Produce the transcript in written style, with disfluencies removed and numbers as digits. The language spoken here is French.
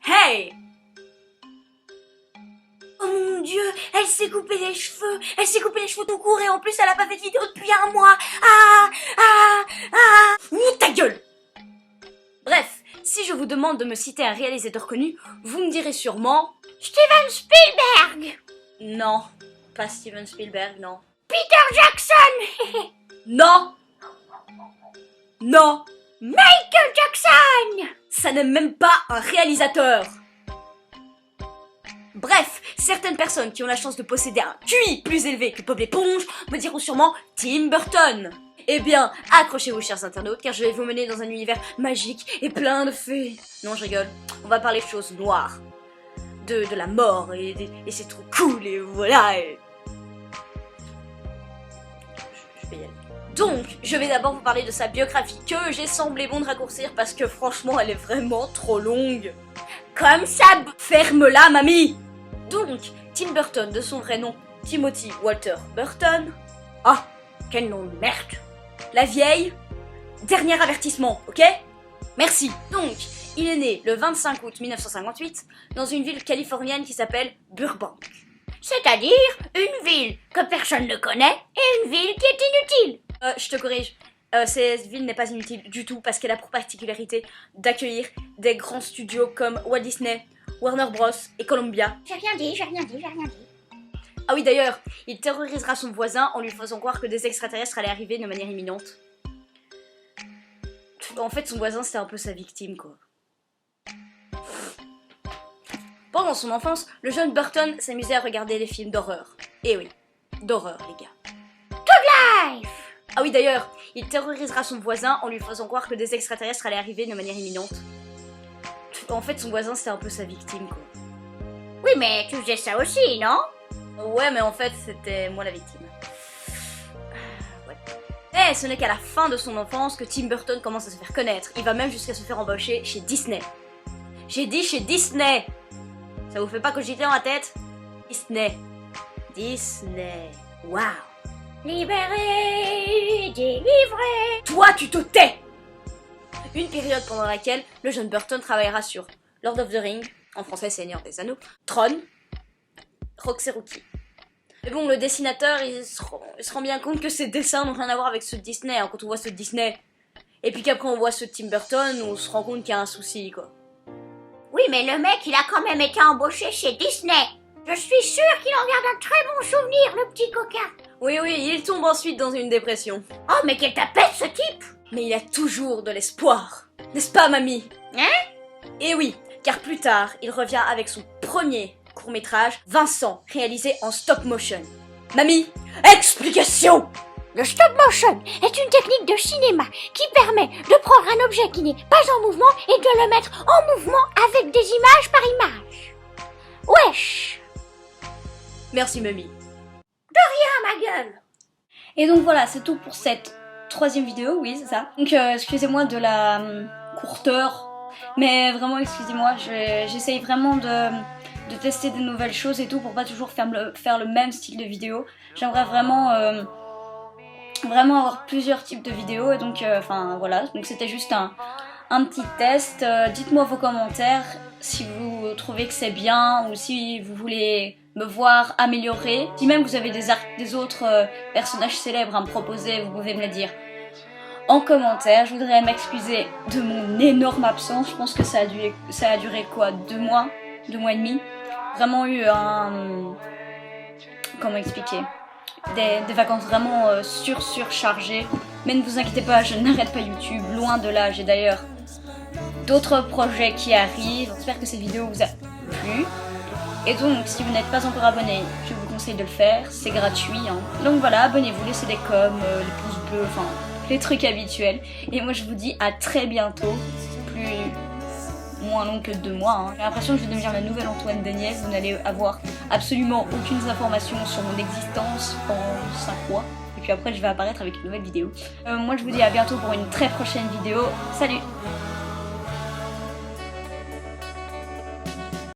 Hey! Oh mon Dieu, elle s'est coupé les cheveux. Elle s'est coupé les cheveux tout court et en plus elle a pas fait de vidéo depuis un mois. Ouh, ta gueule! Bref, si je vous demande de me citer un réalisateur connu, vous me direz sûrement... Steven Spielberg! Non, pas Steven Spielberg, non. Peter Jackson! Non! Non! Michael Jackson! Ça n'est même pas un réalisateur! Bref, certaines personnes qui ont la chance de posséder un QI plus élevé que Bob l'éponge me diront sûrement Tim Burton. Eh bien, accrochez-vous chers internautes, car je vais vous mener dans un univers magique et plein de fées. Non, je rigole, on va parler de choses noires. De la mort, et c'est trop cool, et voilà, et... Je vais y aller. Donc, je vais d'abord vous parler de sa biographie, que j'ai semblé bon de raccourcir, parce que franchement, elle est vraiment trop longue. Comme ça, ferme-la, mamie! Donc, Tim Burton, de son vrai nom, Timothy Walter Burton. Ah, quel nom de merde! La vieille, dernier avertissement, ok? Merci. Donc, il est né le 25 août 1958 dans une ville californienne qui s'appelle Burbank. C'est-à-dire une ville que personne ne connaît et une ville qui est inutile. Je te corrige. Cette ville n'est pas inutile du tout parce qu'elle a pour particularité d'accueillir des grands studios comme Walt Disney, Warner Bros et Columbia. J'ai rien dit. Ah oui, d'ailleurs, il terrorisera son voisin en lui faisant croire que des extraterrestres allaient arriver de manière imminente. En fait, son voisin, c'était un peu sa victime, quoi. Pendant son enfance, le jeune Burton s'amusait à regarder des films d'horreur. Eh oui, d'horreur, les gars. Life! Ah oui, d'ailleurs, il terrorisera son voisin en lui faisant croire que des extraterrestres allaient arriver de manière imminente. En fait, son voisin, c'était un peu sa victime, quoi. Oui, mais tu faisais ça aussi, non? Ouais, mais en fait, c'était moi la victime. Ouais. Mais ce n'est qu'à la fin de son enfance que Tim Burton commence à se faire connaître. Il va même jusqu'à se faire embaucher chez Disney. J'ai dit chez Disney! Ça vous fait pas cogiter dans la tête? Disney. Disney. Waouh! Libéré, délivré. Toi, tu te tais! Une période pendant laquelle le jeune Burton travaillera sur Lord of the Rings, en français Seigneur des Anneaux, Tron, Rox et Rookie. Mais bon, le dessinateur, il se rend bien compte que ses dessins n'ont rien à voir avec ceux de Disney, hein, quand on voit ceux de Disney. Et puis qu'après on voit ceux de Tim Burton, on se rend compte qu'il y a un souci, quoi. Oui, mais le mec, il a quand même été embauché chez Disney. Je suis sûre qu'il en garde un très bon souvenir, le petit coquin. Oui, il tombe ensuite dans une dépression. Oh, mais quelle tapette, ce type! Mais il a toujours de l'espoir. N'est-ce pas, mamie? Hein? Et oui, car plus tard, il revient avec son premier court-métrage, Vincent, réalisé en stop motion. Mamie, explication! Le stop motion est une technique de cinéma qui permet de prendre un objet qui n'est pas en mouvement et de le mettre en mouvement avec des images par image. Wesh! Merci, mamie. Ah, ma gueule! Et donc voilà, c'est tout pour cette troisième vidéo, oui c'est ça. Donc excusez-moi de la courteur, mais vraiment excusez-moi, j'essaye vraiment de tester des nouvelles choses et tout pour pas toujours faire le même style de vidéo. J'aimerais vraiment avoir plusieurs types de vidéos et donc enfin voilà, donc c'était juste un petit test. Dites-moi vos commentaires si vous trouvez que c'est bien ou si vous voulez me voir améliorer. Si même vous avez des autres personnages célèbres à me proposer, vous pouvez me le dire en commentaire. Je voudrais m'excuser de mon énorme absence. Je pense que ça a duré quoi, 2 mois et demi. Vraiment eu comment expliquer, des vacances vraiment surchargées. Mais ne vous inquiétez pas, je n'arrête pas YouTube, loin de là. J'ai d'ailleurs d'autres projets qui arrivent. J'espère que cette vidéo vous a plu. Et donc, si vous n'êtes pas encore abonné, je vous conseille de le faire, c'est gratuit. Hein. Donc voilà, abonnez-vous, laissez des coms, les pouces bleus, enfin, les trucs habituels. Et moi, je vous dis à très bientôt. Moins long que 2 mois. Hein. J'ai l'impression que je vais devenir la nouvelle Antoine Daniel. Vous n'allez avoir absolument aucune information sur mon existence pendant 5 mois. Et puis après, je vais apparaître avec une nouvelle vidéo. Moi, je vous dis à bientôt pour une très prochaine vidéo. Salut!